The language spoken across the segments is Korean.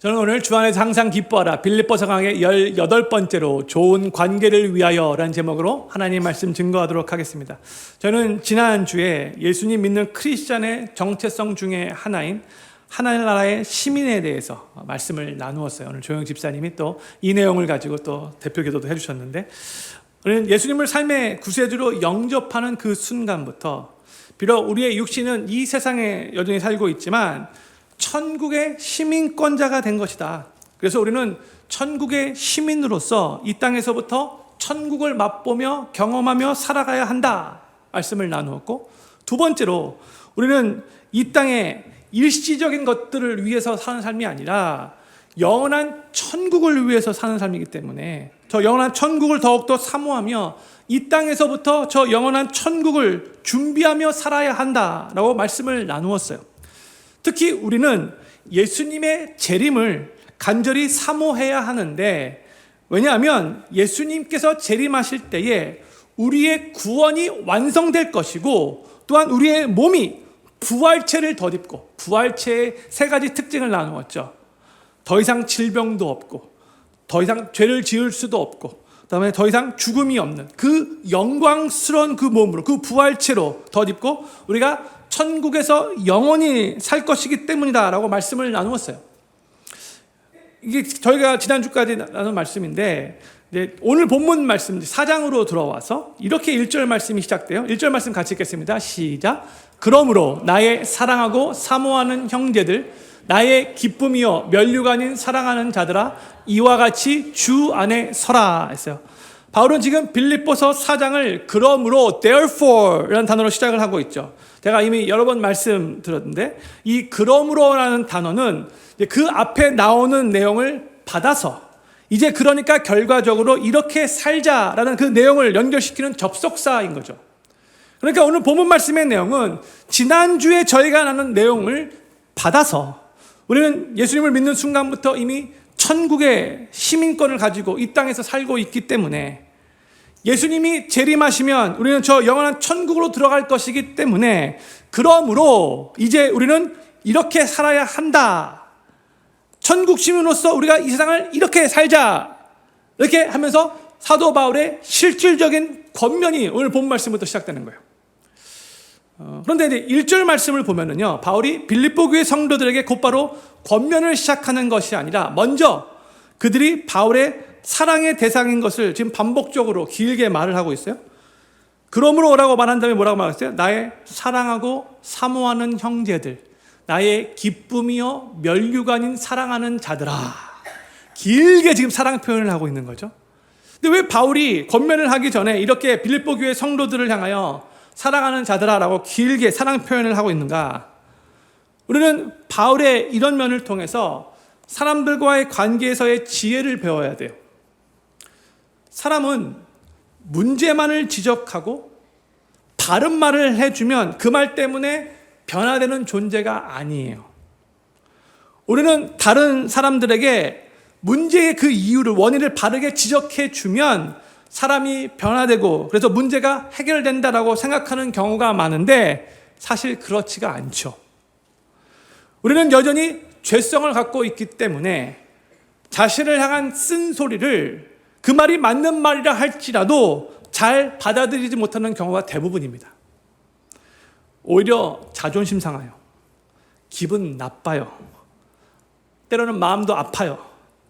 저는 오늘 주 안에서 항상 기뻐하라 빌립보서 강의 18번째로 좋은 관계를 위하여 라는 제목으로 하나님 말씀 증거하도록 하겠습니다. 저는 지난주에 예수님 믿는 크리스찬의 정체성 중에 하나인 하나님나라의 시민에 대해서 말씀을 나누었어요. 오늘 조영 집사님이 또 이 내용을 가지고 또 대표 기도도 해주셨는데, 우리는 예수님을 삶의 구세주로 영접하는 그 순간부터 비록 우리의 육신은 이 세상에 여전히 살고 있지만 천국의 시민권자가 된 것이다. 그래서 우리는 천국의 시민으로서 이 땅에서부터 천국을 맛보며 경험하며 살아가야 한다 말씀을 나누었고, 두 번째로 우리는 이 땅에 일시적인 것들을 위해서 사는 삶이 아니라 영원한 천국을 위해서 사는 삶이기 때문에 저 영원한 천국을 더욱더 사모하며 이 땅에서부터 저 영원한 천국을 준비하며 살아야 한다라고 말씀을 나누었어요. 특히 우리는 예수님의 재림을 간절히 사모해야 하는데, 왜냐하면 예수님께서 재림하실 때에 우리의 구원이 완성될 것이고, 또한 우리의 몸이 부활체를 덧입고, 부활체의 세 가지 특징을 나누었죠. 더 이상 질병도 없고, 더 이상 죄를 지을 수도 없고, 그다음에 더 이상 죽음이 없는 그 영광스러운 그 몸으로, 그 부활체로 덧입고 우리가 천국에서 영원히 살 것이기 때문이다라고 말씀을 나누었어요. 이게 저희가 지난주까지 나눈 말씀인데, 오늘 본문 말씀 4장으로 들어와서 이렇게 1절 말씀이 시작돼요. 1절 말씀 같이 읽겠습니다. 시작. 그러므로 나의 사랑하고 사모하는 형제들, 나의 기쁨이요 면류가 아닌 사랑하는 자들아, 이와 같이 주 안에 서라 했어요. 바울은 지금 빌립보서 4장을 그러므로 therefore 라는 단어로 시작을 하고 있죠. 제가 이미 여러 번 말씀드렸는데, 이 그러므로라는 단어는 그 앞에 나오는 내용을 받아서 이제 그러니까 결과적으로 이렇게 살자라는 그 내용을 연결시키는 접속사인 거죠. 그러니까 오늘 본문 말씀의 내용은 지난주에 저희가 나눈 내용을 받아서 우리는 예수님을 믿는 순간부터 이미 천국의 시민권을 가지고 이 땅에서 살고 있기 때문에, 예수님이 재림하시면 우리는 저 영원한 천국으로 들어갈 것이기 때문에, 그러므로 이제 우리는 이렇게 살아야 한다. 천국 시민으로서 우리가 이 세상을 이렇게 살자. 이렇게 하면서 사도 바울의 실질적인 권면이 오늘 본 말씀부터 시작되는 거예요. 그런데 이제 1절 말씀을 보면은요, 바울이 빌립보 교회 성도들에게 곧바로 권면을 시작하는 것이 아니라 먼저 그들이 바울의 사랑의 대상인 것을 지금 반복적으로 길게 말을 하고 있어요. 그러므로라고 말한 다음에 뭐라고 말했어요? 나의 사랑하고 사모하는 형제들, 나의 기쁨이요 면류가 아닌 사랑하는 자들아. 길게 지금 사랑 표현을 하고 있는 거죠. 근데 왜 바울이 권면을 하기 전에 이렇게 빌립보 교회 성도들을 향하여 사랑하는 자들아라고 길게 사랑 표현을 하고 있는가? 우리는 바울의 이런 면을 통해서 사람들과의 관계에서의 지혜를 배워야 돼요. 사람은 문제만을 지적하고 바른 말을 해주면 그 말 때문에 변화되는 존재가 아니에요. 우리는 다른 사람들에게 문제의 그 이유를, 원인을 바르게 지적해주면 사람이 변화되고 그래서 문제가 해결된다라고 생각하는 경우가 많은데, 사실 그렇지가 않죠. 우리는 여전히 죄성을 갖고 있기 때문에 자신을 향한 쓴소리를 그 말이 맞는 말이라 할지라도 잘 받아들이지 못하는 경우가 대부분입니다. 오히려 자존심 상해요. 기분 나빠요. 때로는 마음도 아파요.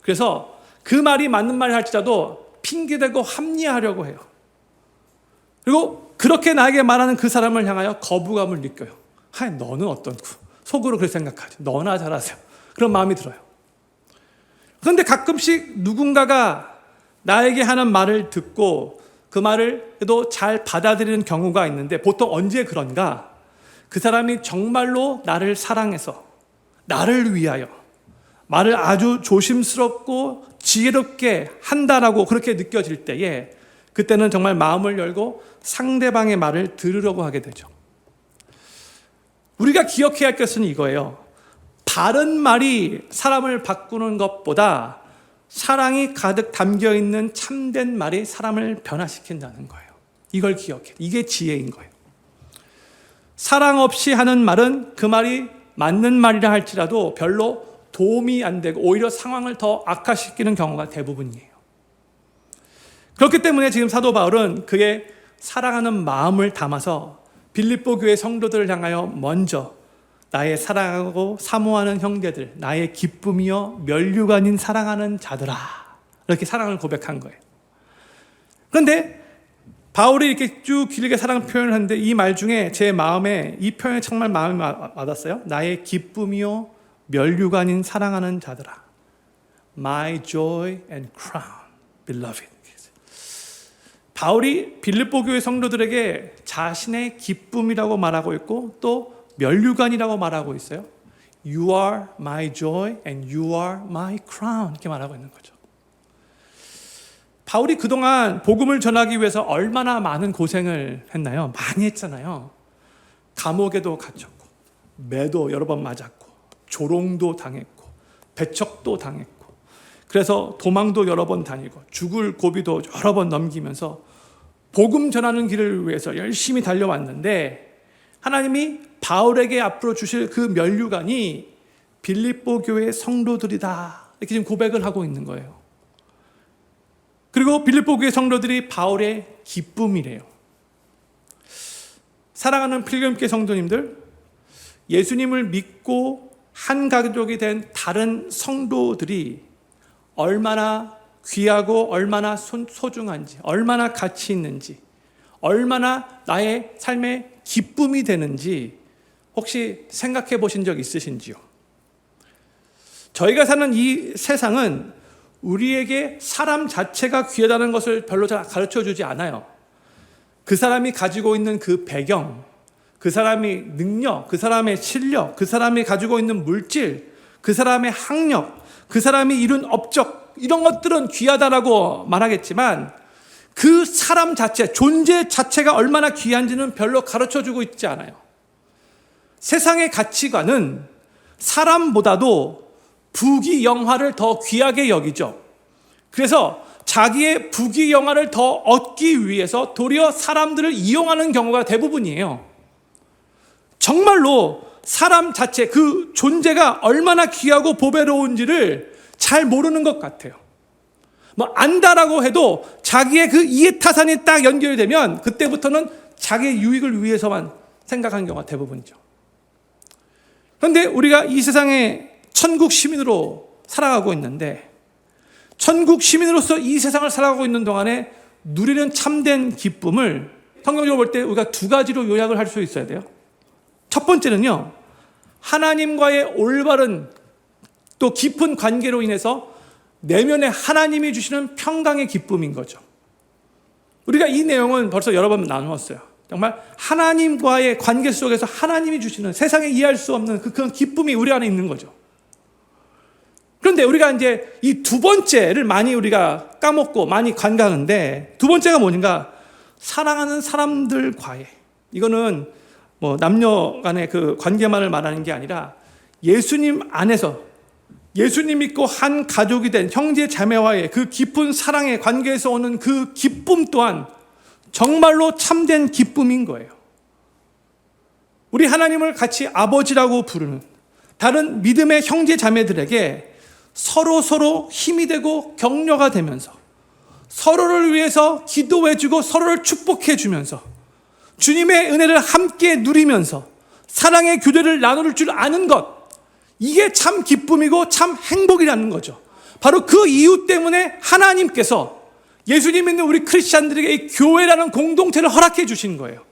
그래서 그 말이 맞는 말이 할지라도 핑계대고 합리화하려고 해요. 그리고 그렇게 나에게 말하는 그 사람을 향하여 거부감을 느껴요. 너는 어떤, 속으로 그렇게 생각하죠. 너나 잘하세요. 그런 마음이 들어요. 그런데 가끔씩 누군가가 나에게 하는 말을 듣고 그 말을 그래도 잘 받아들이는 경우가 있는데, 보통 언제 그런가? 그 사람이 정말로 나를 사랑해서 나를 위하여 말을 아주 조심스럽고 지혜롭게 한다라고 그렇게 느껴질 때에, 그때는 정말 마음을 열고 상대방의 말을 들으려고 하게 되죠. 우리가 기억해야 할 것은 이거예요. 바른 말이 사람을 바꾸는 것보다 사랑이 가득 담겨있는 참된 말이 사람을 변화시킨다는 거예요. 이걸 기억해. 이게 지혜인 거예요. 사랑 없이 하는 말은 그 말이 맞는 말이라 할지라도 별로 도움이 안 되고 오히려 상황을 더 악화시키는 경우가 대부분이에요. 그렇기 때문에 지금 사도 바울은 그의 사랑하는 마음을 담아서 빌립보 교회 성도들을 향하여 먼저 나의 사랑하고 사모하는 형제들, 나의 기쁨이여 면류관인 사랑하는 자들아, 이렇게 사랑을 고백한 거예요. 그런데 바울이 이렇게 쭉 길게 사랑 표현을 하는데 이 말 중에 제 마음에 이 표현이 정말 마음에 와닿았어요. 나의 기쁨이요 면류관인 사랑하는 자들아, My joy and crown, beloved. 바울이 빌립보 교회 성도들에게 자신의 기쁨이라고 말하고 있고 또 면류관이라고 말하고 있어요. You are my joy and you are my crown, 이렇게 말하고 있는 거죠. 바울이 그동안 복음을 전하기 위해서 얼마나 많은 고생을 했나요? 많이 했잖아요. 감옥에도 갇혔고, 매도 여러 번 맞았고, 조롱도 당했고, 배척도 당했고, 그래서 도망도 여러 번 다니고, 죽을 고비도 여러 번 넘기면서 복음 전하는 길을 위해서 열심히 달려왔는데 하나님이 바울에게 앞으로 주실 그 면류관이 빌립보 교회 성도들이다, 이렇게 지금 고백을 하고 있는 거예요. 그리고 빌립보 교회 성도들이 바울의 기쁨이래요. 사랑하는 필름교회 성도님들, 예수님을 믿고 한 가족이 된 다른 성도들이 얼마나 귀하고 얼마나 소중한지, 얼마나 가치 있는지, 얼마나 나의 삶의 기쁨이 되는지 혹시 생각해 보신 적 있으신지요? 저희가 사는 이 세상은 우리에게 사람 자체가 귀하다는 것을 별로 잘 가르쳐 주지 않아요. 그 사람이 가지고 있는 그 배경, 그 사람의 능력, 그 사람의 실력, 그 사람이 가지고 있는 물질, 그 사람의 학력, 그 사람이 이룬 업적, 이런 것들은 귀하다라고 말하겠지만 그 사람 자체, 존재 자체가 얼마나 귀한지는 별로 가르쳐주고 있지 않아요. 세상의 가치관은 사람보다도 부귀영화를 더 귀하게 여기죠. 그래서 자기의 부귀영화를 더 얻기 위해서 도리어 사람들을 이용하는 경우가 대부분이에요. 정말로 사람 자체, 그 존재가 얼마나 귀하고 보배로운지를 잘 모르는 것 같아요. 뭐 안다라고 해도 자기의 그 이해타산이 딱 연결되면 그때부터는 자기의 유익을 위해서만 생각하는 경우가 대부분이죠. 그런데 우리가 이 세상에 천국 시민으로 살아가고 있는데 천국 시민으로서 이 세상을 살아가고 있는 동안에 누리는 참된 기쁨을 성경적으로 볼 때 우리가 두 가지로 요약을 할 수 있어야 돼요. 첫 번째는요, 하나님과의 올바른 또 깊은 관계로 인해서 내면에 하나님이 주시는 평강의 기쁨인 거죠. 우리가 이 내용은 벌써 여러 번 나누었어요. 정말 하나님과의 관계 속에서 하나님이 주시는 세상에 이해할 수 없는 그런 기쁨이 우리 안에 있는 거죠. 그런데 우리가 이제 이 두 번째를 많이 우리가 까먹고 많이 간과하는데, 두 번째가 뭐인가? 사랑하는 사람들과의, 이거는 뭐 남녀 간의 그 관계만을 말하는 게 아니라 예수님 안에서 예수님 믿고 한 가족이 된 형제 자매와의 그 깊은 사랑의 관계에서 오는 그 기쁨 또한 정말로 참된 기쁨인 거예요. 우리 하나님을 같이 아버지라고 부르는 다른 믿음의 형제 자매들에게 서로 힘이 되고 격려가 되면서 서로를 위해서 기도해주고 서로를 축복해주면서 주님의 은혜를 함께 누리면서 사랑의 교제를 나눌 줄 아는 것, 이게 참 기쁨이고 참 행복이라는 거죠. 바로 그 이유 때문에 하나님께서 예수님 믿는 우리 크리스찬들에게 이 교회라는 공동체를 허락해 주신 거예요.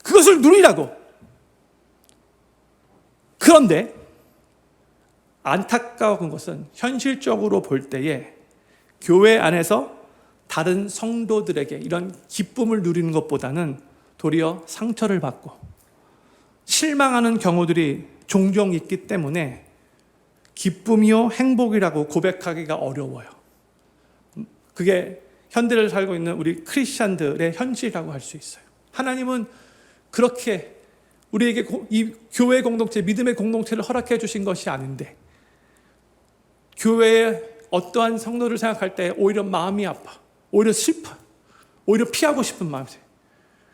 그것을 누리라고. 그런데 안타까운 것은 현실적으로 볼 때에 교회 안에서 다른 성도들에게 이런 기쁨을 누리는 것보다는 도리어 상처를 받고 실망하는 경우들이 종종 있기 때문에 기쁨이요 행복이라고 고백하기가 어려워요. 그게 현대를 살고 있는 우리 크리스찬들의 현실이라고 할 수 있어요. 하나님은 그렇게 우리에게 이 교회 공동체, 믿음의 공동체를 허락해 주신 것이 아닌데 교회의 어떠한 성도를 생각할 때 오히려 마음이 아파, 오히려 슬퍼, 오히려 피하고 싶은 마음이 들어요.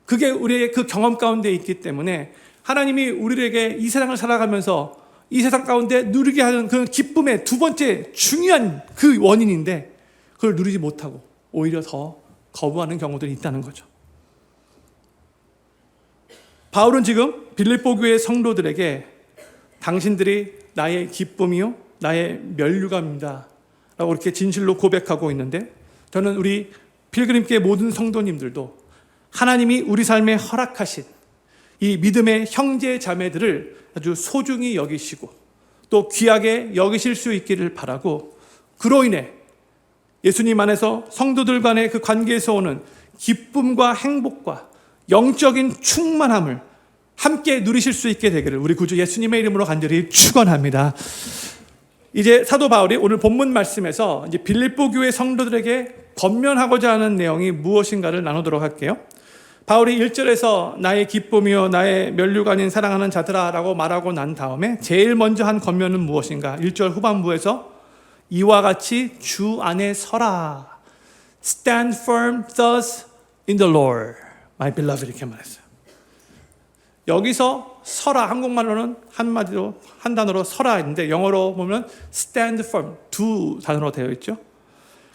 그게 우리의 그 경험 가운데 있기 때문에 하나님이 우리에게 이 세상을 살아가면서 이 세상 가운데 누리게 하는 그 기쁨의 두 번째 중요한 그 원인인데 그걸 누리지 못하고 오히려 더 거부하는 경우들이 있다는 거죠. 바울은 지금 빌립보 교회 성도들에게 당신들이 나의 기쁨이요 나의 면류관입니다 라고 이렇게 진실로 고백하고 있는데, 저는 우리 필그림교회 모든 성도님들도 하나님이 우리 삶에 허락하신 이 믿음의 형제 자매들을 아주 소중히 여기시고 또 귀하게 여기실 수 있기를 바라고, 그로 인해 예수님 안에서 성도들 간의 그 관계에서 오는 기쁨과 행복과 영적인 충만함을 함께 누리실 수 있게 되기를 우리 구주 예수님의 이름으로 간절히 축원합니다. 이제 사도 바울이 오늘 본문 말씀에서 이제 빌립보 교회 성도들에게 권면하고자 하는 내용이 무엇인가를 나누도록 할게요. 바울이 1절에서 나의 기쁨이요 나의 면류관인 사랑하는 자들아 라고 말하고 난 다음에 제일 먼저 한 권면은 무엇인가? 1절 후반부에서 이와 같이 주 안에 서라. Stand firm thus in the Lord, my beloved, 이렇게 말했어요. 여기서 서라, 한국말로는 한마디로 한 단어로 서라인데 영어로 보면 stand firm, 두 단어로 되어 있죠.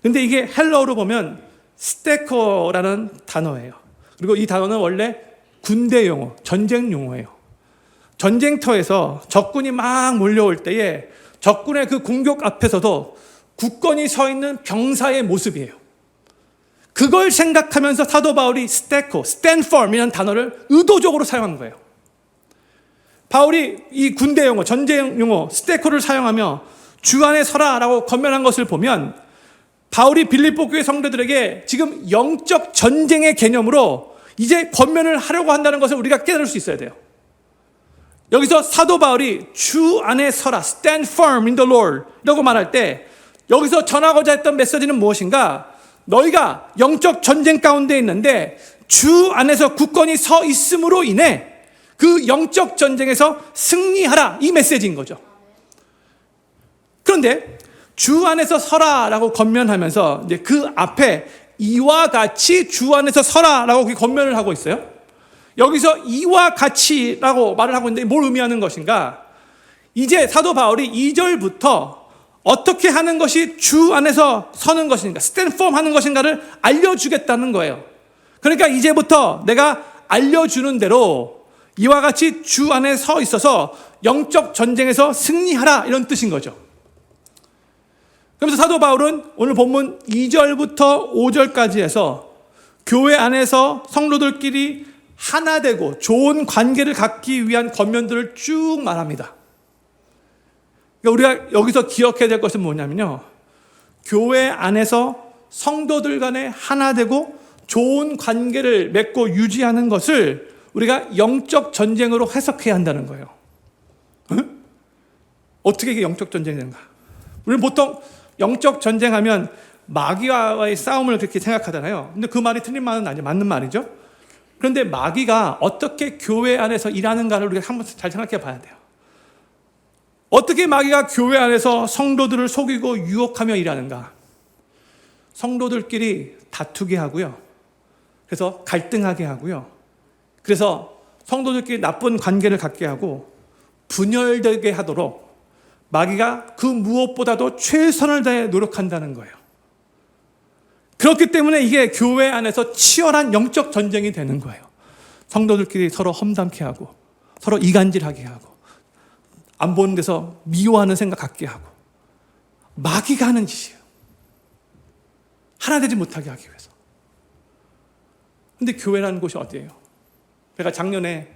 근데 이게 헬러어로 보면 스테커라는 단어예요. 그리고 이 단어는 원래 군대 용어, 전쟁 용어예요. 전쟁터에서 적군이 막 몰려올 때에 적군의 그 공격 앞에서도 굳건히 서 있는 병사의 모습이에요. 그걸 생각하면서 사도 바울이 스테커, stand firm이라는 단어를 의도적으로 사용한 거예요. 바울이 이 군대 용어, 전쟁 용어, 스테커를 사용하며 주 안에 서라라고 권면한 것을 보면 바울이 빌립보 교회 성도들에게 지금 영적 전쟁의 개념으로 이제 권면을 하려고 한다는 것을 우리가 깨달을 수 있어야 돼요. 여기서 사도 바울이 주 안에 서라, stand firm in the Lord 라고 말할 때 여기서 전하고자 했던 메시지는 무엇인가? 너희가 영적 전쟁 가운데 있는데 주 안에서 굳건히 서 있음으로 인해 그 영적 전쟁에서 승리하라, 이 메시지인 거죠. 그런데 주 안에서 서라라고 권면하면서 이제 그 앞에 이와 같이 주 안에서 서라라고 권면을 하고 있어요. 여기서 이와 같이라고 말을 하고 있는데 뭘 의미하는 것인가? 이제 사도 바울이 2절부터 어떻게 하는 것이 주 안에서 서는 것인가, stand firm 하는 것인가를 알려주겠다는 거예요. 그러니까 이제부터 내가 알려주는 대로 이와 같이 주 안에 서 있어서 영적 전쟁에서 승리하라, 이런 뜻인 거죠. 그러면서 사도 바울은 오늘 본문 2절부터 5절까지 해서 교회 안에서 성도들끼리 하나 되고 좋은 관계를 갖기 위한 권면들을 쭉 말합니다. 그러니까 우리가 여기서 기억해야 될 것은 뭐냐면요, 교회 안에서 성도들 간에 하나 되고 좋은 관계를 맺고 유지하는 것을 우리가 영적 전쟁으로 해석해야 한다는 거예요. 응? 어떻게 이게 영적 전쟁이 되는가? 우리는 보통 영적 전쟁하면 마귀와의 싸움을 그렇게 생각하잖아요. 근데 그 말이 틀린 말은 아니죠. 맞는 말이죠. 그런데 마귀가 어떻게 교회 안에서 일하는가를 우리가 한번 잘 생각해 봐야 돼요. 어떻게 마귀가 교회 안에서 성도들을 속이고 유혹하며 일하는가? 성도들끼리 다투게 하고요. 그래서 갈등하게 하고요. 그래서 성도들끼리 나쁜 관계를 갖게 하고 분열되게 하도록 마귀가 그 무엇보다도 최선을 다해 노력한다는 거예요. 그렇기 때문에 이게 교회 안에서 치열한 영적 전쟁이 되는 거예요. 성도들끼리 서로 험담케 하고 서로 이간질하게 하고 안 보는 데서 미워하는 생각 갖게 하고, 마귀가 하는 짓이에요. 하나 되지 못하게 하기 위해서. 근데 교회라는 곳이 어디예요? 제가 작년에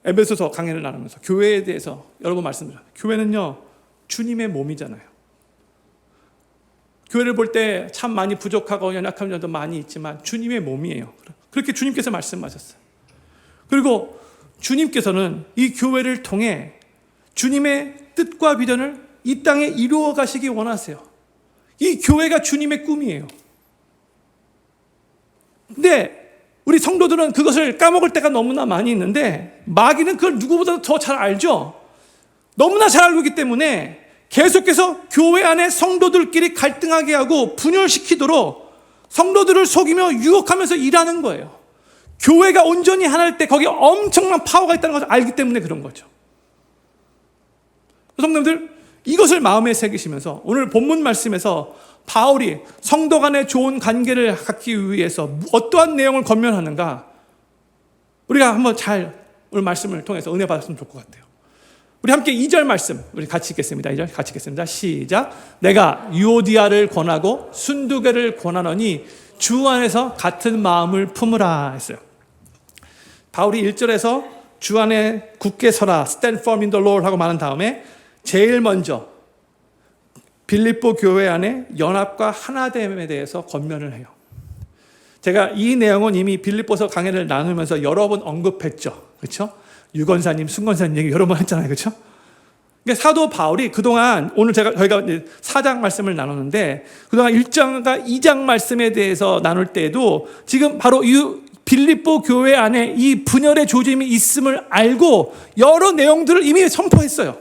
에베소서 강의를 나누면서 교회에 대해서 여러 번 말씀드렸어요. 교회는요, 주님의 몸이잖아요. 교회를 볼 때 참 많이 부족하고 연약한 점도 많이 있지만 주님의 몸이에요. 그렇게 주님께서 말씀하셨어요. 그리고 주님께서는 이 교회를 통해 주님의 뜻과 비전을 이 땅에 이루어 가시기 원하세요. 이 교회가 주님의 꿈이에요. 근데 우리 성도들은 그것을 까먹을 때가 너무나 많이 있는데 마귀는 그걸 누구보다도 더 잘 알죠. 너무나 잘 알고 있기 때문에 계속해서 교회 안에 성도들끼리 갈등하게 하고 분열시키도록 성도들을 속이며 유혹하면서 일하는 거예요. 교회가 온전히 하나일 때 거기에 엄청난 파워가 있다는 것을 알기 때문에 그런 거죠. 성도님들, 이것을 마음에 새기시면서 오늘 본문 말씀에서 바울이 성도 간의 좋은 관계를 갖기 위해서 어떠한 내용을 권면하는가, 우리가 한번 잘 오늘 말씀을 통해서 은혜 받았으면 좋을 것 같아요. 우리 함께 2절 말씀 우리 같이 읽겠습니다. 2절 같이 읽겠습니다. 시작. 내가 유오디아를 권하고 순두개를 권하노니 주 안에서 같은 마음을 품으라 했어요. 바울이 1절에서 주 안에 굳게 서라, stand firm in the Lord 하고 말한 다음에 제일 먼저 빌립보 교회 안에 연합과 하나됨에 대해서 권면을 해요. 제가 이 내용은 이미 빌립보서 강해를 나누면서 여러 번 언급했죠. 그렇죠? 유건사님, 순건사님 얘기 여러 번 했잖아요. 그렇죠? 그러니까 사도 바울이 그동안 오늘 저희가 4장 말씀을 나누는데 그동안 1장과 2장 말씀에 대해서 나눌 때에도 지금 바로 이 빌립보 교회 안에 이 분열의 조짐이 있음을 알고 여러 내용들을 이미 선포했어요.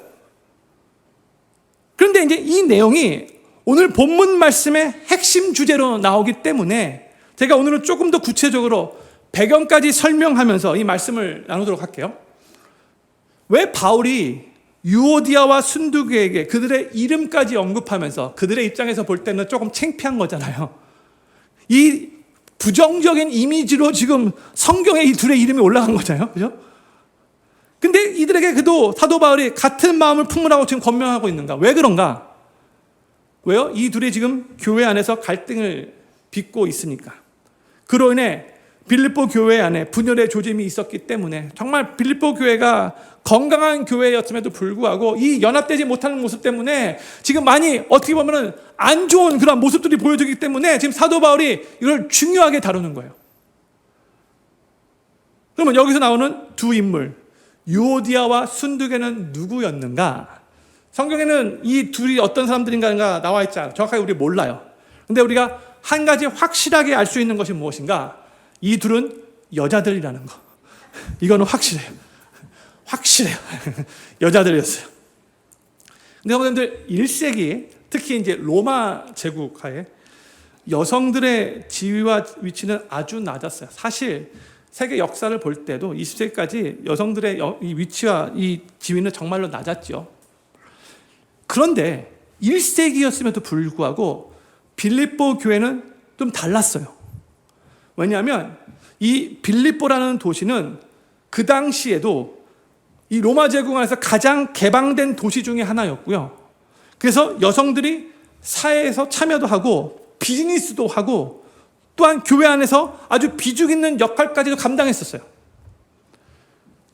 그런데 이제 이 내용이 오늘 본문 말씀의 핵심 주제로 나오기 때문에 제가 오늘은 조금 더 구체적으로 배경까지 설명하면서 이 말씀을 나누도록 할게요. 왜 바울이 유오디아와 순두개에게 그들의 이름까지 언급하면서 그들의 입장에서 볼 때는 조금 창피한 거잖아요. 이 부정적인 이미지로 지금 성경에 이 둘의 이름이 올라간 거잖아요. 그죠? 근데 이들에게 그래도 사도 바울이 같은 마음을 품으라고 지금 권면하고 있는가? 왜 그런가? 왜요? 이 둘이 지금 교회 안에서 갈등을 빚고 있으니까. 그로 인해 빌립보 교회 안에 분열의 조짐이 있었기 때문에 정말 빌립보 교회가 건강한 교회였음에도 불구하고 이 연합되지 못하는 모습 때문에 지금 많이 어떻게 보면 안 좋은 그런 모습들이 보여지기 때문에 지금 사도 바울이 이걸 중요하게 다루는 거예요. 그러면 여기서 나오는 두 인물, 유오디아와 순두개는 누구였는가? 성경에는 이 둘이 어떤 사람들인가 나와 있지 않아요. 정확하게 우리 몰라요. 근데 우리가 한 가지 확실하게 알 수 있는 것이 무엇인가? 이 둘은 여자들이라는 거. 이거는 확실해요. 확실해요. 여자들이었어요. 근데 여러분들 1세기에 특히 이제 로마 제국 하에 여성들의 지위와 위치는 아주 낮았어요. 사실 세계 역사를 볼 때도 20세기까지 여성들의 이 위치와 이 지위는 정말로 낮았죠. 그런데 1세기였음에도 불구하고 빌립보 교회는 좀 달랐어요. 왜냐하면 이 빌립보라는 도시는 그 당시에도 이 로마 제국 안에서 가장 개방된 도시 중에 하나였고요. 그래서 여성들이 사회에서 참여도 하고 비즈니스도 하고 또한 교회 안에서 아주 비중 있는 역할까지도 감당했었어요.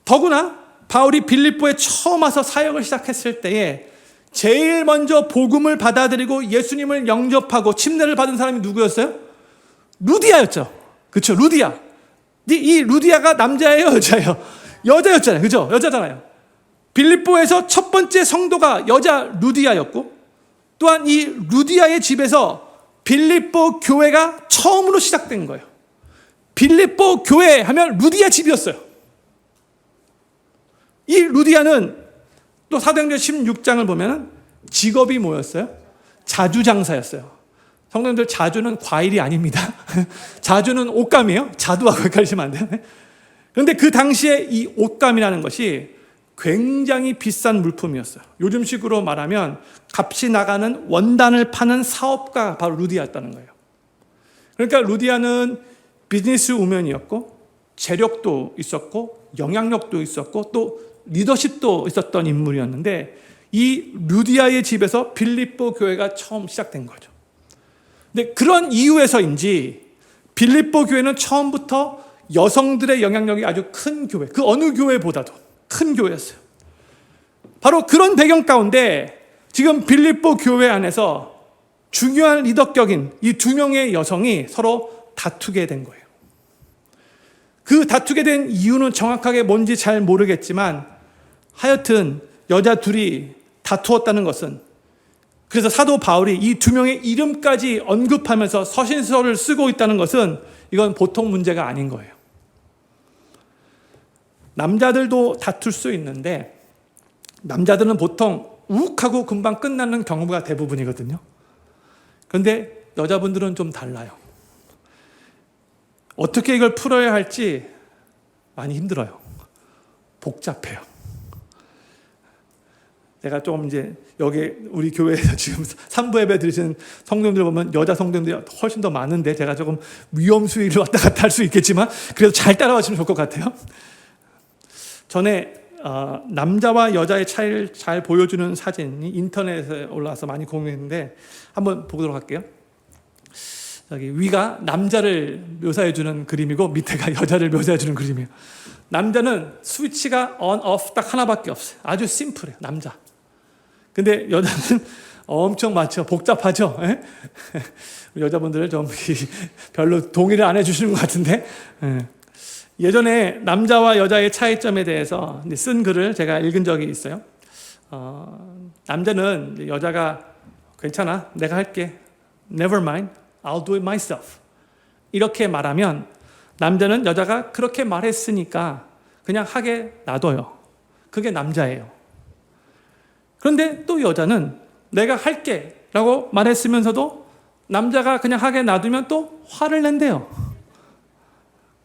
더구나 바울이 빌립보에 처음 와서 사역을 시작했을 때에 제일 먼저 복음을 받아들이고 예수님을 영접하고 침례를 받은 사람이 누구였어요? 루디아였죠. 그렇죠? 루디아. 이 루디아가 남자예요, 여자예요? 여자였잖아요. 그죠? 여자잖아요. 빌립보에서 첫 번째 성도가 여자 루디아였고 또한 이 루디아의 집에서 빌립보 교회가 처음으로 시작된 거예요. 빌립보 교회 하면 루디아 집이었어요. 이 루디아는 또 사도행전 16장을 보면 직업이 뭐였어요? 자주장사였어요. 성도님들, 자주는 과일이 아닙니다. 자주는 옷감이에요. 자두하고 헷갈리시면 안 돼요. 그런데 그 당시에 이 옷감이라는 것이 굉장히 비싼 물품이었어요. 요즘식으로 말하면 값이 나가는 원단을 파는 사업가 바로 루디아였다는 거예요. 그러니까 루디아는 비즈니스 우먼이었고 재력도 있었고 영향력도 있었고 또 리더십도 있었던 인물이었는데 이 루디아의 집에서 빌립보 교회가 처음 시작된 거죠. 근데 그런 이유에서인지 빌립보 교회는 처음부터 여성들의 영향력이 아주 큰 교회, 그 어느 교회보다도 큰 교회였어요. 바로 그런 배경 가운데 지금 빌립보 교회 안에서 중요한 리더격인 이 두 명의 여성이 서로 다투게 된 거예요. 그 다투게 된 이유는 정확하게 뭔지 잘 모르겠지만 하여튼 여자 둘이 다투었다는 것은, 그래서 사도 바울이 이 두 명의 이름까지 언급하면서 서신서를 쓰고 있다는 것은 이건 보통 문제가 아닌 거예요. 남자들도 다툴 수 있는데 남자들은 보통 욱하고 금방 끝나는 경우가 대부분이거든요. 그런데 여자분들은 좀 달라요. 어떻게 이걸 풀어야 할지 많이 힘들어요. 복잡해요. 제가 조금 이제 여기 우리 교회에서 지금 3부 예배 드리시는 성도님들 보면 여자 성도님들이 훨씬 더 많은데 제가 조금 위험 수위를 왔다 갔다 할 수 있겠지만 그래도 잘 따라가시면 좋을 것 같아요. 전에 남자와 여자의 차이를 잘 보여주는 사진이 인터넷에 올라와서 많이 공유했는데 한번 보도록 할게요. 여기 위가 남자를 묘사해주는 그림이고 밑에가 여자를 묘사해주는 그림이에요. 남자는 스위치가 on, off 딱 하나밖에 없어요. 아주 심플해요. 남자. 근데 여자는 엄청 많죠. 복잡하죠. 여자분들 좀 별로 동의를 안 해주시는 것 같은데 예전에 남자와 여자의 차이점에 대해서 쓴 글을 제가 읽은 적이 있어요. 남자는 여자가 괜찮아, 내가 할게, never mind, I'll do it myself 이렇게 말하면 남자는 여자가 그렇게 말했으니까 그냥 하게 놔둬요. 그게 남자예요. 그런데 또 여자는 내가 할게 라고 말했으면서도 남자가 그냥 하게 놔두면 또 화를 낸대요.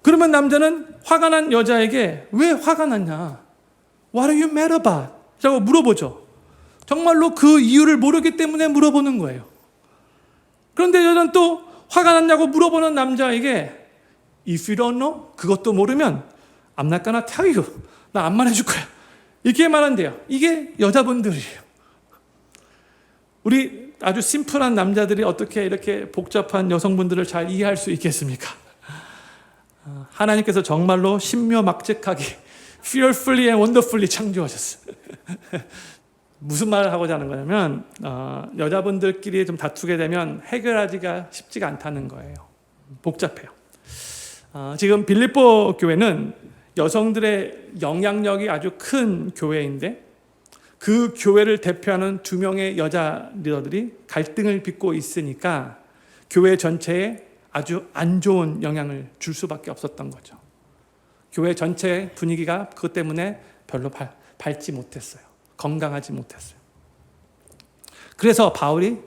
그러면 남자는 화가 난 여자에게 왜 화가 났냐? What are you mad about? 라고 물어보죠. 정말로 그 이유를 모르기 때문에 물어보는 거예요. 그런데 여자는 또 화가 났냐고 물어보는 남자에게 If you don't know, 그것도 모르면 I'm not gonna tell you. 나 안 말해줄 거야. 이렇게 말한대요. 이게 여자분들이에요. 우리 아주 심플한 남자들이 어떻게 이렇게 복잡한 여성분들을 잘 이해할 수 있겠습니까? 하나님께서 정말로 신묘막측하게 fearfully and wonderfully 창조하셨어요. 무슨 말을 하고자 하는 거냐면 여자분들끼리 좀 다투게 되면 해결하기가 쉽지가 않다는 거예요. 복잡해요. 지금 빌립보 교회는 여성들의 영향력이 아주 큰 교회인데 그 교회를 대표하는 2명의 여자 리더들이 갈등을 빚고 있으니까 교회 전체에 아주 안 좋은 영향을 줄 수밖에 없었던 거죠. 교회 전체 분위기가 그것 때문에 별로 밝지 못했어요. 건강하지 못했어요. 그래서 바울이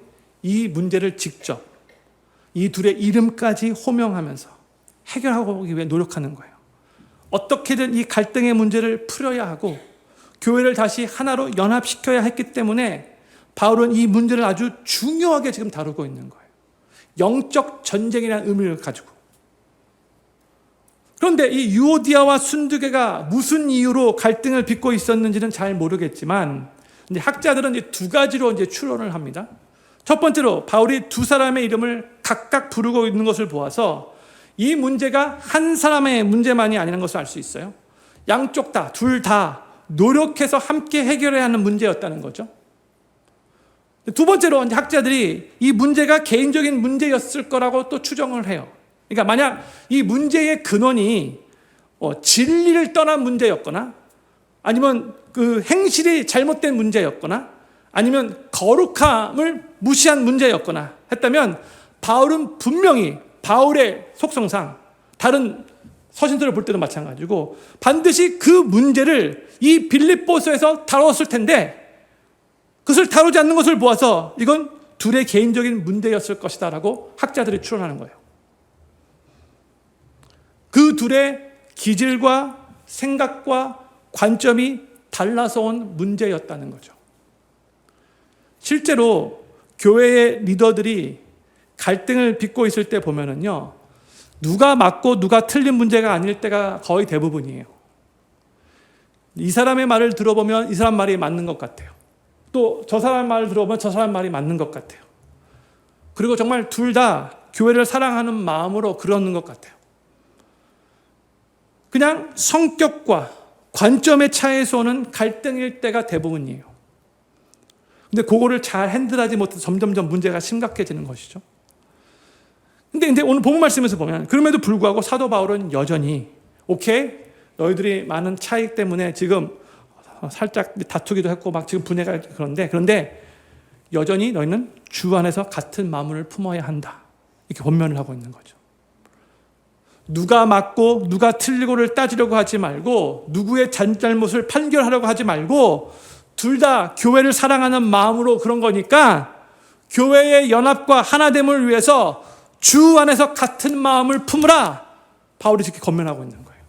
이 문제를 직접 이 둘의 이름까지 호명하면서 해결하기 위해 노력하는 거예요. 어떻게든 이 갈등의 문제를 풀어야 하고 교회를 다시 하나로 연합시켜야 했기 때문에 바울은 이 문제를 아주 중요하게 지금 다루고 있는 거예요. 영적 전쟁이라는 의미를 가지고. 그런데 이 유오디아와 순두개가 무슨 이유로 갈등을 빚고 있었는지는 잘 모르겠지만 이제 학자들은 이제 2가지로 이제 추론을 합니다. 첫 번째로 바울이 2사람의 이름을 각각 부르고 있는 것을 보아서 이 문제가 한 사람의 문제만이 아니라는 것을 알 수 있어요. 양쪽 다, 둘 다 노력해서 함께 해결해야 하는 문제였다는 거죠. 2번째로 학자들이 이 문제가 개인적인 문제였을 거라고 또 추정을 해요. 그러니까 만약 이 문제의 근원이 진리를 떠난 문제였거나 아니면 그 행실이 잘못된 문제였거나 아니면 거룩함을 무시한 문제였거나 했다면 바울은 분명히 바울의 속성상 다른 서신들을 볼 때도 마찬가지고 반드시 그 문제를 이 빌립보서에서 다뤘을 텐데 그것을 다루지 않는 것을 보아서 이건 둘의 개인적인 문제였을 것이다 라고 학자들이 추론하는 거예요. 그 둘의 기질과 생각과 관점이 달라서 온 문제였다는 거죠. 실제로 교회의 리더들이 갈등을 빚고 있을 때 보면은요, 누가 맞고 누가 틀린 문제가 아닐 때가 거의 대부분이에요. 이 사람의 말을 들어보면 이 사람 말이 맞는 것 같아요. 또 저 사람 말을 들어보면 저 사람 말이 맞는 것 같아요. 그리고 정말 둘 다 교회를 사랑하는 마음으로 그러는 것 같아요. 그냥 성격과 관점의 차이에서 오는 갈등일 때가 대부분이에요. 근데 그거를 잘 핸들하지 못해서 점점점 문제가 심각해지는 것이죠. 근데 오늘 본문 말씀에서 보면 그럼에도 불구하고 사도 바울은 여전히 오케이, 너희들이 많은 차이 때문에 지금 살짝 다투기도 했고 막 지금 분해가 그런데 여전히 너희는 주 안에서 같은 마음을 품어야 한다. 이렇게 권면을 하고 있는 거죠. 누가 맞고 누가 틀리고를 따지려고 하지 말고 누구의 잘못을 판결하려고 하지 말고 둘 다 교회를 사랑하는 마음으로 그런 거니까 교회의 연합과 하나됨을 위해서 주 안에서 같은 마음을 품으라. 바울이 이렇게 권면하고 있는 거예요.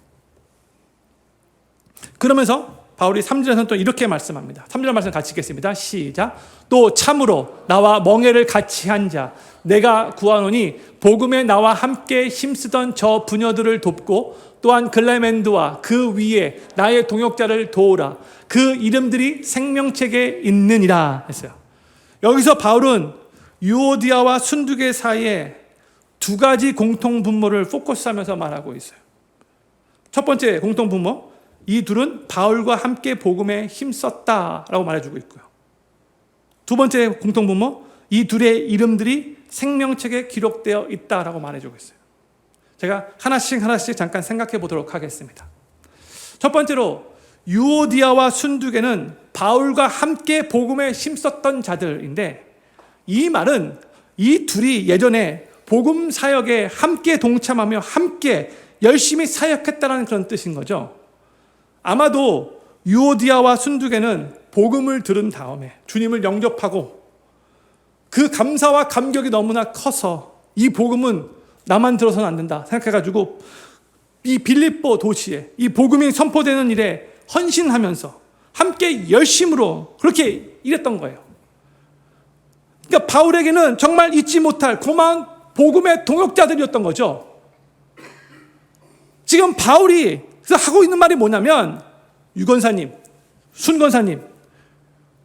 그러면서 바울이 3절에서는 또 이렇게 말씀합니다. 3절 말씀 같이 읽겠습니다. 시작. 또 참으로 나와 멍에를 같이 한 자 내가 구하노니 복음에 나와 함께 힘쓰던 저 부녀들을 돕고 또한 글레멘드와 그 위에 나의 동역자를 도우라. 그 이름들이 생명책에 있느니라 했어요. 여기서 바울은 유오디아와 순두계 사이에 두 가지 공통 분모를 포커스하면서 말하고 있어요. 첫 번째 공통 분모, 이 둘은 바울과 함께 복음에 힘썼다라고 말해주고 있고요. 두 번째 공통 분모, 이 둘의 이름들이 생명책에 기록되어 있다라고 말해주고 있어요. 제가 하나씩 잠깐 생각해 보도록 하겠습니다. 첫 번째로 유오디아와 순두계는 바울과 함께 복음에 힘썼던 자들인데, 이 말은 이 둘이 예전에 복음 사역에 함께 동참하며 함께 열심히 사역했다는 그런 뜻인 거죠. 아마도 유오디아와 순두계는 복음을 들은 다음에 주님을 영접하고 그 감사와 감격이 너무나 커서 이 복음은 나만 들어서는 안 된다 생각해가지고 이 빌립보 도시에 이 복음이 선포되는 일에 헌신하면서 함께 열심으로 그렇게 일했던 거예요. 그러니까 바울에게는 정말 잊지 못할 고마운 복음의 동역자들이었던 거죠. 지금 바울이 하고 있는 말이 뭐냐면, 유건사님, 순건사님,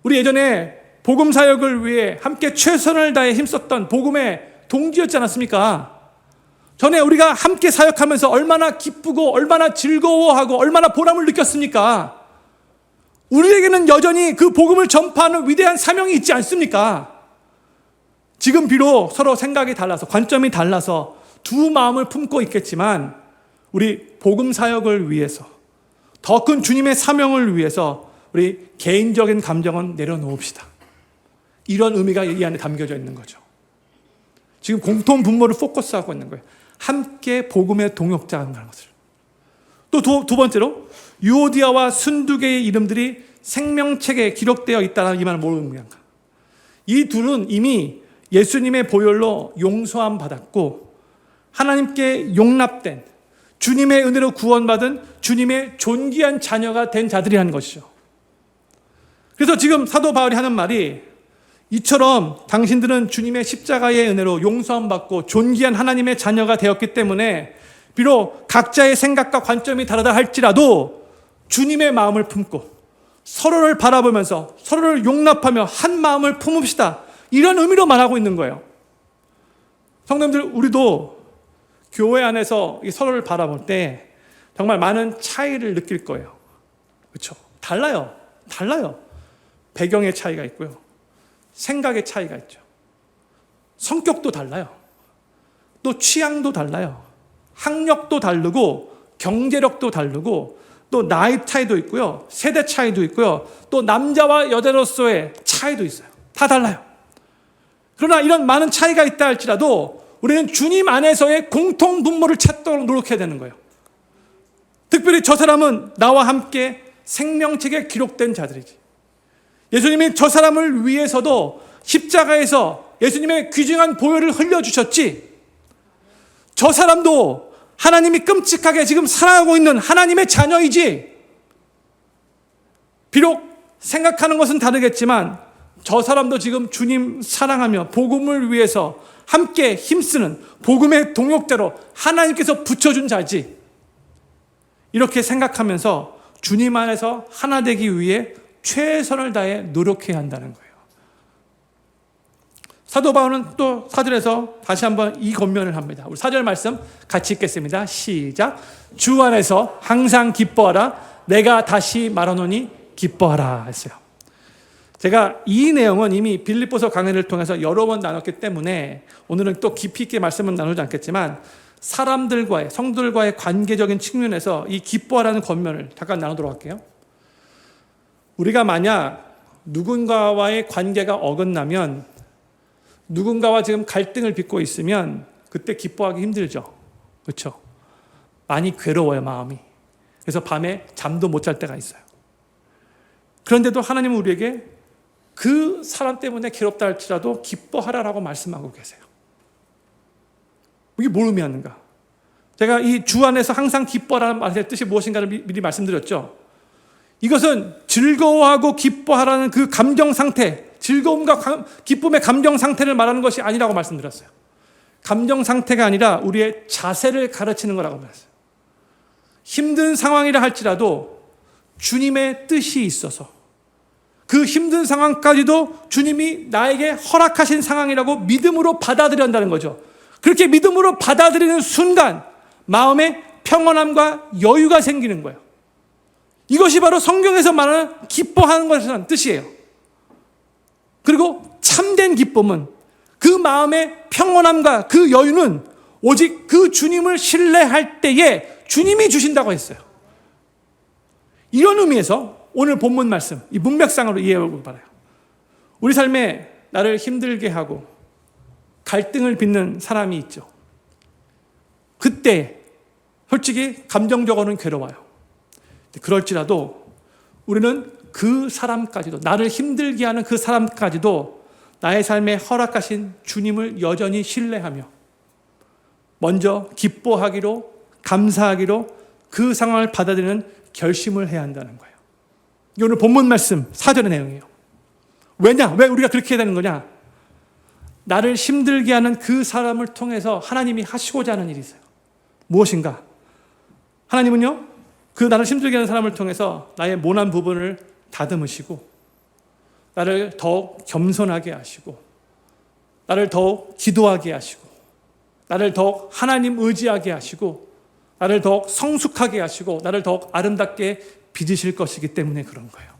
우리 예전에 복음 사역을 위해 함께 최선을 다해 힘썼던 복음의 동지였지 않았습니까? 전에 우리가 함께 사역하면서 얼마나 기쁘고 얼마나 즐거워하고 얼마나 보람을 느꼈습니까? 우리에게는 여전히 그 복음을 전파하는 위대한 사명이 있지 않습니까? 지금 비록 서로 생각이 달라서 관점이 달라서 두 마음을 품고 있겠지만 우리 복음 사역을 위해서 더 큰 주님의 사명을 위해서 우리 개인적인 감정은 내려놓읍시다. 이런 의미가 이 안에 담겨져 있는 거죠. 지금 공통 분모를 포커스하고 있는 거예요. 함께 복음의 동역자라는 것을. 또 두 번째로 유오디아와 순두계의 이름들이 생명책에 기록되어 있다는 이 말은 뭘 의미한가? 이 둘은 이미 예수님의 보혈로 용서함 받았고 하나님께 용납된 주님의 은혜로 구원받은 주님의 존귀한 자녀가 된 자들이라는 것이죠. 그래서 지금 사도 바울이 하는 말이, 이처럼 당신들은 주님의 십자가의 은혜로 용서함 받고 존귀한 하나님의 자녀가 되었기 때문에 비록 각자의 생각과 관점이 다르다 할지라도 주님의 마음을 품고 서로를 바라보면서 서로를 용납하며 한 마음을 품읍시다. 이런 의미로 말하고 있는 거예요. 성도님들, 우리도 교회 안에서 서로를 바라볼 때 정말 많은 차이를 느낄 거예요. 그렇죠? 달라요. 배경의 차이가 있고요. 생각의 차이가 있죠. 성격도 달라요. 또 취향도 달라요. 학력도 다르고 경제력도 다르고 또 나이 차이도 있고요. 세대 차이도 있고요. 또 남자와 여자로서의 차이도 있어요. 다 달라요. 그러나 이런 많은 차이가 있다 할지라도 우리는 주님 안에서의 공통 분모를 찾도록 노력해야 되는 거예요. 특별히 저 사람은 나와 함께 생명책에 기록된 자들이지. 예수님이 저 사람을 위해서도 십자가에서 예수님의 귀중한 보혈을 흘려주셨지. 저 사람도 하나님이 끔찍하게 지금 사랑하고 있는 하나님의 자녀이지. 비록 생각하는 것은 다르겠지만 저 사람도 지금 주님 사랑하며 복음을 위해서 함께 힘쓰는 복음의 동역자로 하나님께서 붙여준 자지. 이렇게 생각하면서 주님 안에서 하나 되기 위해 최선을 다해 노력해야 한다는 거예요. 사도 바울은 또 4절에서 다시 한번 이 권면을 합니다. 우리 4절 말씀 같이 읽겠습니다. 시작. 주 안에서 항상 기뻐하라. 내가 다시 말하노니 기뻐하라 했어요. 제가 이 내용은 이미 빌립보서 강해를 통해서 여러 번 나눴기 때문에 오늘은 또 깊이 있게 말씀은 나누지 않겠지만 사람들과의, 성도들과의 관계적인 측면에서 이 기뻐하라는 권면을 잠깐 나누도록 할게요. 우리가 만약 누군가와의 관계가 어긋나면, 누군가와 지금 갈등을 빚고 있으면 그때 기뻐하기 힘들죠. 그렇죠? 많이 괴로워요, 마음이. 그래서 밤에 잠도 못 잘 때가 있어요. 그런데도 하나님은 우리에게 그 사람 때문에 괴롭다 할지라도 기뻐하라라고 말씀하고 계세요. 이게 뭘 의미하는가? 제가 이 주 안에서 항상 기뻐하라는 말의 뜻이 무엇인가를 미리 말씀드렸죠. 이것은 즐거워하고 기뻐하라는 그 감정 상태, 즐거움과 기쁨의 감정 상태를 말하는 것이 아니라고 말씀드렸어요. 감정 상태가 아니라 우리의 자세를 가르치는 거라고 말했어요. 힘든 상황이라 할지라도 주님의 뜻이 있어서 그 힘든 상황까지도 주님이 나에게 허락하신 상황이라고 믿음으로 받아들여야 한다는 거죠. 그렇게 믿음으로 받아들이는 순간 마음에 평안함과 여유가 생기는 거예요. 이것이 바로 성경에서 말하는 기뻐하는 것이라는 뜻이에요. 그리고 참된 기쁨은 그 마음의 평안함과 그 여유는 오직 그 주님을 신뢰할 때에 주님이 주신다고 했어요. 이런 의미에서 오늘 본문 말씀, 이 문맥상으로 이해하고 바라요. 우리 삶에 나를 힘들게 하고 갈등을 빚는 사람이 있죠. 그때 솔직히 감정적으로는 괴로워요. 그럴지라도 우리는 그 사람까지도, 나를 힘들게 하는 그 사람까지도 나의 삶에 허락하신 주님을 여전히 신뢰하며 먼저 기뻐하기로, 감사하기로 그 상황을 받아들이는 결심을 해야 한다는 거예요. 이게 오늘 본문 말씀 4절의 내용이에요. 왜 우리가 그렇게 해야 되는 거냐? 나를 힘들게 하는 그 사람을 통해서 하나님이 하시고자 하는 일이 있어요. 무엇인가? 하나님은요, 그 나를 힘들게 하는 사람을 통해서 나의 모난 부분을 다듬으시고 나를 더욱 겸손하게 하시고 나를 더욱 기도하게 하시고 나를 더욱 하나님 의지하게 하시고 나를 더욱 성숙하게 하시고 나를 더욱 아름답게 빚으실 것이기 때문에 그런 거예요.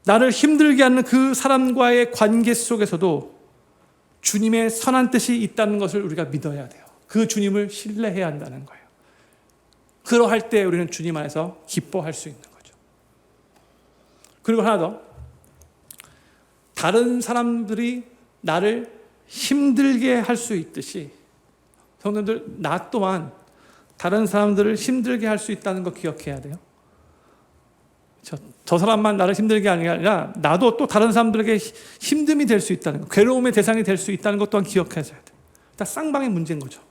나를 힘들게 하는 그 사람과의 관계 속에서도 주님의 선한 뜻이 있다는 것을 우리가 믿어야 돼요. 그 주님을 신뢰해야 한다는 거예요. 그러할 때 우리는 주님 안에서 기뻐할 수 있는 거죠. 그리고 하나 더, 다른 사람들이 나를 힘들게 할 수 있듯이 성도님들, 나 또한 다른 사람들을 힘들게 할 수 있다는 거 기억해야 돼요. 저 사람만 나를 힘들게 하는 게 아니라 나도 또 다른 사람들에게 힘듦이 될 수 있다는 거, 괴로움의 대상이 될 수 있다는 것 또한 기억해야 돼요. 다 쌍방의 문제인 거죠.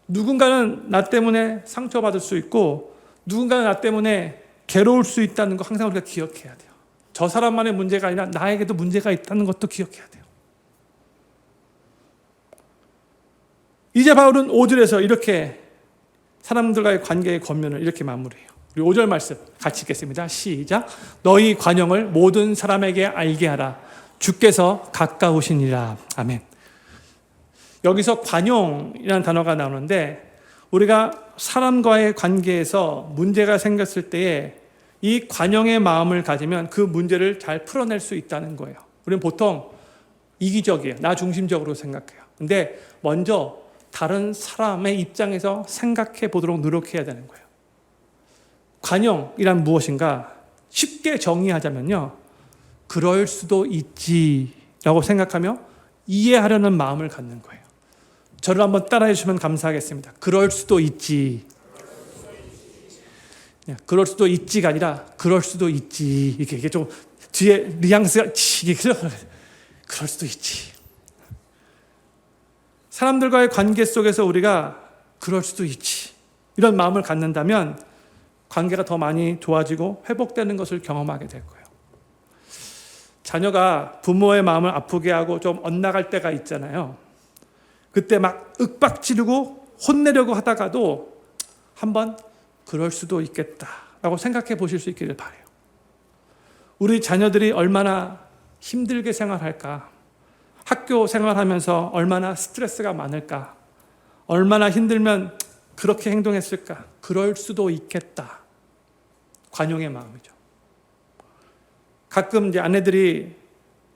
누군가는 나 때문에 상처받을 수 있고 누군가는 나 때문에 괴로울 수 있다는 거 항상 우리가 기억해야 돼요. 저 사람만의 문제가 아니라 나에게도 문제가 있다는 것도 기억해야 돼요. 이제 바울은 5절에서 이렇게 사람들과의 관계의 권면을 이렇게 마무리해요. 우리 5절 말씀 같이 읽겠습니다. 시작. 너희 관용을 모든 사람에게 알게 하라. 주께서 가까우시니라. 아멘. 여기서 관용이라는 단어가 나오는데 우리가 사람과의 관계에서 문제가 생겼을 때에 이 관용의 마음을 가지면 그 문제를 잘 풀어낼 수 있다는 거예요. 우리는 보통 이기적이에요. 나 중심적으로 생각해요. 근데 먼저 다른 사람의 입장에서 생각해 보도록 노력해야 되는 거예요. 관용이란 무엇인가? 쉽게 정의하자면요, 그럴 수도 있지라고 생각하며 이해하려는 마음을 갖는 거예요. 저를 한번 따라해 주시면 감사하겠습니다. 그럴 수도 있지. 그럴 수도 있지가 아니라 그럴 수도 있지. 이게 좀 뒤에 뉘앙스가 그럴 수도 있지. 사람들과의 관계 속에서 우리가 그럴 수도 있지 이런 마음을 갖는다면 관계가 더 많이 좋아지고 회복되는 것을 경험하게 될 거예요. 자녀가 부모의 마음을 아프게 하고 좀 엇나갈 때가 있잖아요. 그때 막 윽박지르고 혼내려고 하다가도 한번 그럴 수도 있겠다라고 생각해 보실 수 있기를 바라요. 우리 자녀들이 얼마나 힘들게 생활할까? 학교 생활하면서 얼마나 스트레스가 많을까? 얼마나 힘들면 그렇게 행동했을까? 그럴 수도 있겠다. 관용의 마음이죠. 가끔 이제 아내들이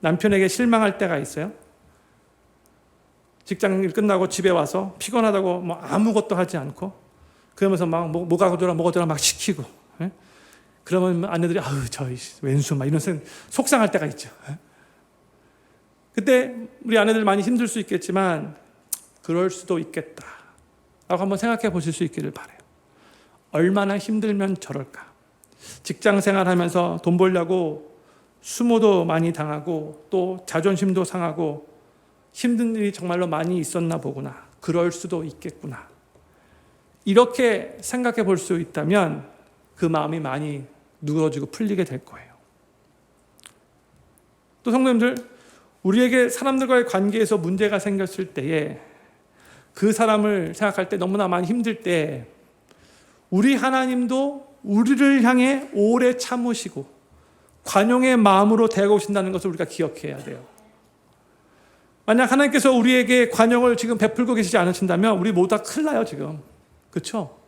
남편에게 실망할 때가 있어요. 직장 끝나고 집에 와서 피곤하다고 뭐 아무것도 하지 않고 그러면서 막 뭐가 어쩌라 막 시키고, 예? 그러면 아내들이 아유 저 왼수 막 이런 속상할 때가 있죠. 예? 그때 우리 아내들 많이 힘들 수 있겠지만 그럴 수도 있겠다 라고 한번 생각해 보실 수 있기를 바라요. 얼마나 힘들면 저럴까? 직장 생활하면서 돈 벌려고 수모도 많이 당하고 또 자존심도 상하고 힘든 일이 정말로 많이 있었나 보구나. 그럴 수도 있겠구나. 이렇게 생각해 볼 수 있다면 그 마음이 많이 누그러지고 풀리게 될 거예요. 또 성도님들, 우리에게 사람들과의 관계에서 문제가 생겼을 때에 그 사람을 생각할 때 너무나 많이 힘들 때 우리 하나님도 우리를 향해 오래 참으시고 관용의 마음으로 대하고신다는 것을 우리가 기억해야 돼요. 만약 하나님께서 우리에게 관용을 지금 베풀고 계시지 않으신다면 우리 모두 다 큰일 나요 지금. 그렇죠?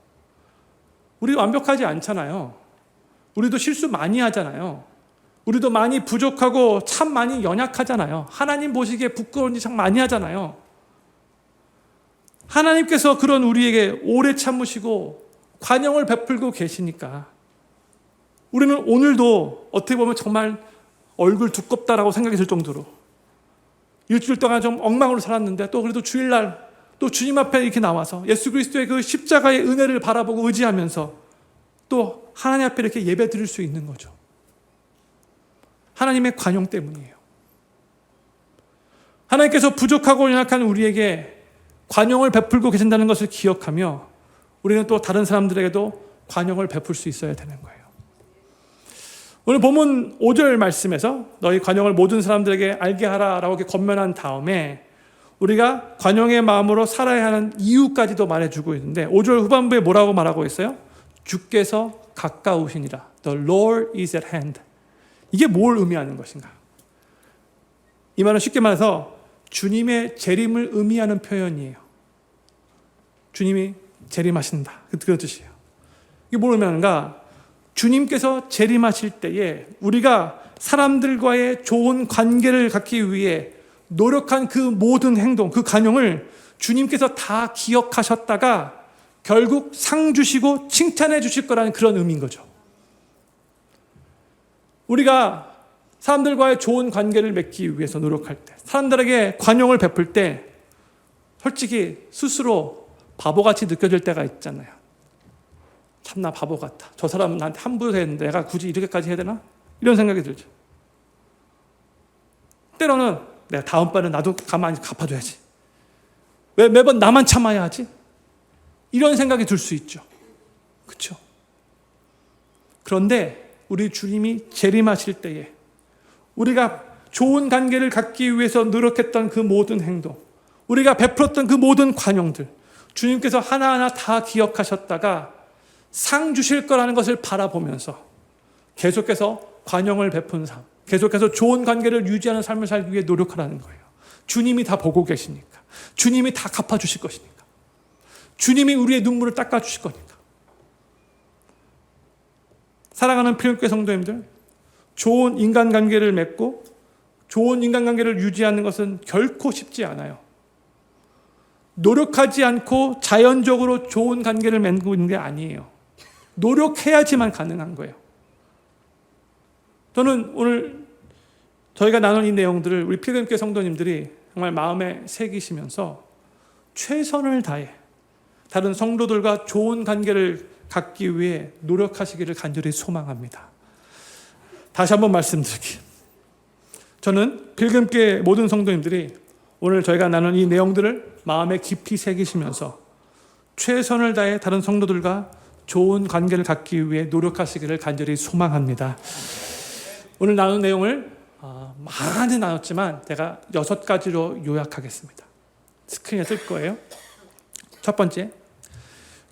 우리 완벽하지 않잖아요. 우리도 실수 많이 하잖아요. 우리도 많이 부족하고 참 많이 연약하잖아요. 하나님 보시기에 부끄러운 짓 참 많이 하잖아요. 하나님께서 그런 우리에게 오래 참으시고 관용을 베풀고 계시니까 우리는 오늘도 어떻게 보면 정말 얼굴 두껍다라고 생각이 들 정도로 일주일 동안 좀 엉망으로 살았는데 또 그래도 주일날 또 주님 앞에 이렇게 나와서 예수 그리스도의 그 십자가의 은혜를 바라보고 의지하면서 또 하나님 앞에 이렇게 예배 드릴 수 있는 거죠. 하나님의 관용 때문이에요. 하나님께서 부족하고 연약한 우리에게 관용을 베풀고 계신다는 것을 기억하며 우리는 또 다른 사람들에게도 관용을 베풀 수 있어야 되는 거예요. 오늘 본문 5절 말씀에서 너희 관용을 모든 사람들에게 알게 하라라고 이렇게 권면한 다음에 우리가 관용의 마음으로 살아야 하는 이유까지도 말해주고 있는데 5절 후반부에 뭐라고 말하고 있어요? 주께서 가까우시니라. The Lord is at hand. 이게 뭘 의미하는 것인가? 이 말은 쉽게 말해서 주님의 재림을 의미하는 표현이에요. 주님이 재림하신다. 그런 뜻이에요. 이게 뭘 의미하는가? 주님께서 재림하실 때에 우리가 사람들과의 좋은 관계를 갖기 위해 노력한 그 모든 행동, 그 관용을 주님께서 다 기억하셨다가 결국 상 주시고 칭찬해 주실 거라는 그런 의미인 거죠. 우리가 사람들과의 좋은 관계를 맺기 위해서 노력할 때, 사람들에게 관용을 베풀 때 솔직히 스스로 바보같이 느껴질 때가 있잖아요. 참나 바보 같아. 저 사람은 나한테 함부로 했는데 내가 굳이 이렇게까지 해야 되나? 이런 생각이 들죠. 때로는 내가 다음번에 나도 가만히 갚아줘야지. 왜 매번 나만 참아야 하지? 이런 생각이 들 수 있죠. 그렇죠? 그런데 우리 주님이 재림하실 때에 우리가 좋은 관계를 갖기 위해서 노력했던 그 모든 행동, 우리가 베풀었던 그 모든 관용들, 주님께서 하나하나 다 기억하셨다가 상 주실 거라는 것을 바라보면서 계속해서 관용을 베푼 삶, 계속해서 좋은 관계를 유지하는 삶을 살기 위해 노력하라는 거예요. 주님이 다 보고 계시니까. 주님이 다 갚아주실 것이니까. 주님이 우리의 눈물을 닦아주실 거니까. 사랑하는 필요교회 성도님들, 좋은 인간관계를 맺고 좋은 인간관계를 유지하는 것은 결코 쉽지 않아요. 노력하지 않고 자연적으로 좋은 관계를 맺고 있는 게 아니에요. 노력해야지만 가능한 거예요. 저는 오늘 저희가 나눈 이 내용들을 우리 필그림교회 성도님들이 정말 마음에 새기시면서 최선을 다해 다른 성도들과 좋은 관계를 갖기 위해 노력하시기를 간절히 소망합니다. 다시 한번 말씀드릴게요. 저는 필그림교회 모든 성도님들이 오늘 저희가 나눈 이 내용들을 마음에 깊이 새기시면서 최선을 다해 다른 성도들과 좋은 관계를 갖기 위해 노력하시기를 간절히 소망합니다. 오늘 나눈 내용을 많이 나눴지만 제가 6가지로 요약하겠습니다. 스크린에 쓸 거예요. 첫 번째,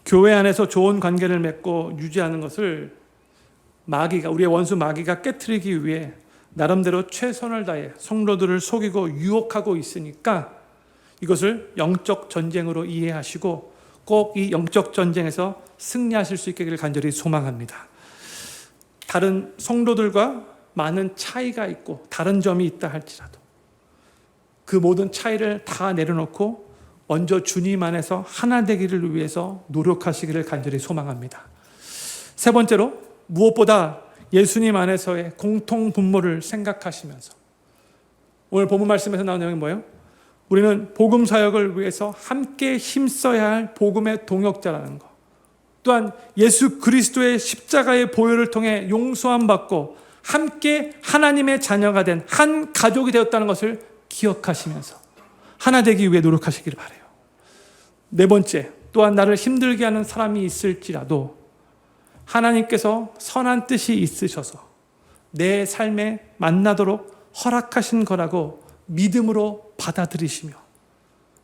교회 안에서 좋은 관계를 맺고 유지하는 것을 마귀가, 우리의 원수 마귀가 깨트리기 위해 나름대로 최선을 다해 성도들을 속이고 유혹하고 있으니까 이것을 영적 전쟁으로 이해하시고 꼭 이 영적 전쟁에서 승리하실 수 있기를 간절히 소망합니다. 다른 성도들과 많은 차이가 있고 다른 점이 있다 할지라도 그 모든 차이를 다 내려놓고 먼저 주님 안에서 하나 되기를 위해서 노력하시기를 간절히 소망합니다. 세 번째로, 무엇보다 예수님 안에서의 공통 분모를 생각하시면서 오늘 본문 말씀에서 나온 내용이 뭐예요? 우리는 복음 사역을 위해서 함께 힘써야 할 복음의 동역자라는 것, 또한 예수 그리스도의 십자가의 보혈을 통해 용서함 받고 함께 하나님의 자녀가 된 한 가족이 되었다는 것을 기억하시면서 하나 되기 위해 노력하시기를 바라요. 네 번째, 또한 나를 힘들게 하는 사람이 있을지라도 하나님께서 선한 뜻이 있으셔서 내 삶에 만나도록 허락하신 거라고 믿음으로 받아들이시며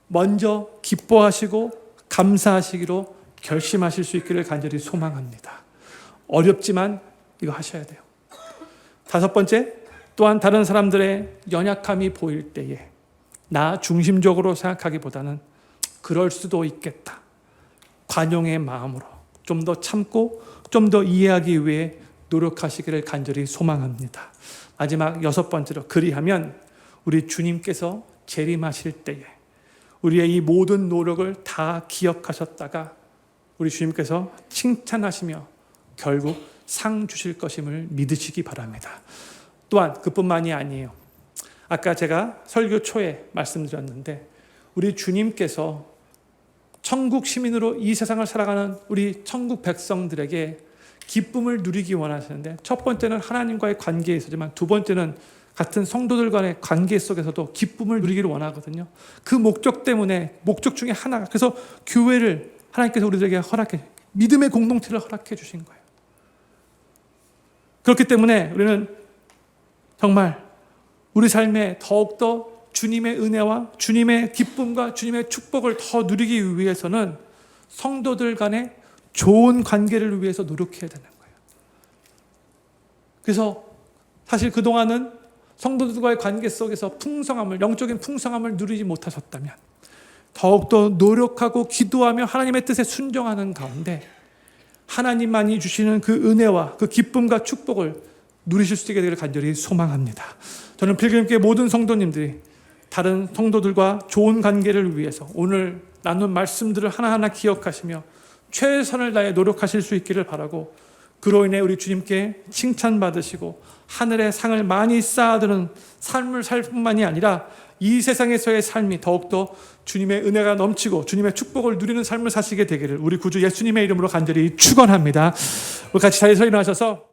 먼저 기뻐하시고 감사하시기로 결심하실 수 있기를 간절히 소망합니다. 어렵지만 이거 하셔야 돼요. 다섯 번째, 또한 다른 사람들의 연약함이 보일 때에 나 중심적으로 생각하기보다는 그럴 수도 있겠다. 관용의 마음으로 좀 더 참고 좀 더 이해하기 위해 노력하시기를 간절히 소망합니다. 마지막 여섯 번째로, 그리하면 우리 주님께서 재림하실 때에 우리의 이 모든 노력을 다 기억하셨다가 우리 주님께서 칭찬하시며 결국 상 주실 것임을 믿으시기 바랍니다. 또한 그뿐만이 아니에요. 아까 제가 설교 초에 말씀드렸는데 우리 주님께서 천국 시민으로 이 세상을 살아가는 우리 천국 백성들에게 기쁨을 누리기 원하시는데, 첫 번째는 하나님과의 관계에 있어지만 두 번째는 같은 성도들 간의 관계 속에서도 기쁨을 누리기를 원하거든요. 그 목적 때문에, 목적 중에 하나가, 그래서 교회를 하나님께서 우리들에게 믿음의 공동체를 허락해 주신 거예요. 그렇기 때문에 우리는 정말 우리 삶에 더욱더 주님의 은혜와 주님의 기쁨과 주님의 축복을 더 누리기 위해서는 성도들 간의 좋은 관계를 위해서 노력해야 되는 거예요. 그래서 사실 그동안은 성도들과의 관계 속에서 풍성함을, 영적인 풍성함을 누리지 못하셨다면 더욱더 노력하고 기도하며 하나님의 뜻에 순종하는 가운데 하나님만이 주시는 그 은혜와 그 기쁨과 축복을 누리실 수 있게 되기를 간절히 소망합니다. 저는 필그림교회 모든 성도님들이 다른 성도들과 좋은 관계를 위해서 오늘 나눈 말씀들을 하나하나 기억하시며 최선을 다해 노력하실 수 있기를 바라고, 그로 인해 우리 주님께 칭찬받으시고 하늘의 상을 많이 쌓아두는 삶을 살 뿐만이 아니라 이 세상에서의 삶이 더욱더 주님의 은혜가 넘치고 주님의 축복을 누리는 삶을 사시게 되기를 우리 구주 예수님의 이름으로 간절히 축원합니다. 우리 같이 자리에서 일어나셔서